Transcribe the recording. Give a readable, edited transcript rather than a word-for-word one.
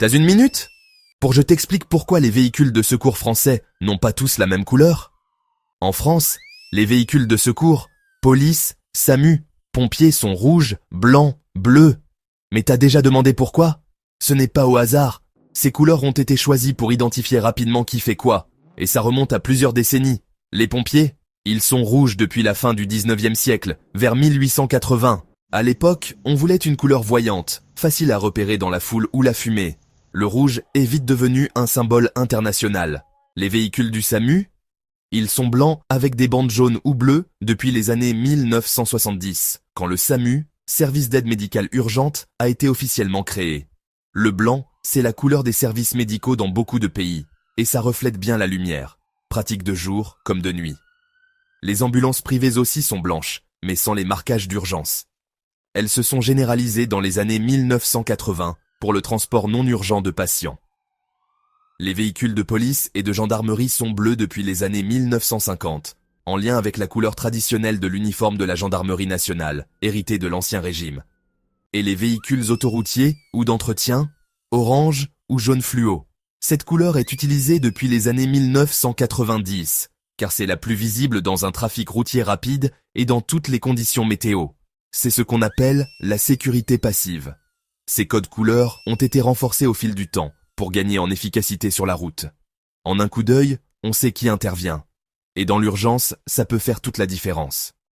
T'as une minute? Pour que je t'explique pourquoi les véhicules de secours français n'ont pas tous la même couleur? En France, les véhicules de secours, police, SAMU, pompiers sont rouges, blancs, bleus. Mais t'as déjà demandé pourquoi? Ce n'est pas au hasard. Ces couleurs ont été choisies pour identifier rapidement qui fait quoi. Et ça remonte à plusieurs décennies. Les pompiers, ils sont rouges depuis la fin du 19e siècle, vers 1880. À l'époque, on voulait une couleur voyante, facile à repérer dans la foule ou la fumée. Le rouge est vite devenu un symbole international. Les véhicules du SAMU, ils sont blancs avec des bandes jaunes ou bleues depuis les années 1970, quand le SAMU, Service d'aide médicale urgente, a été officiellement créé. Le blanc, c'est la couleur des services médicaux dans beaucoup de pays, et ça reflète bien la lumière, pratique de jour comme de nuit. Les ambulances privées aussi sont blanches, mais sans les marquages d'urgence. Elles se sont généralisées dans les années 1980 pour le transport non urgent de patients. Les véhicules de police et de gendarmerie sont bleus depuis les années 1950, en lien avec la couleur traditionnelle de l'uniforme de la gendarmerie nationale, héritée de l'Ancien Régime. Et les véhicules autoroutiers ou d'entretien, orange ou jaune fluo. Cette couleur est utilisée depuis les années 1990, car c'est la plus visible dans un trafic routier rapide et dans toutes les conditions météo. C'est ce qu'on appelle la sécurité passive. Ces codes couleurs ont été renforcés au fil du temps pour gagner en efficacité sur la route. En un coup d'œil, on sait qui intervient. Et dans l'urgence, ça peut faire toute la différence.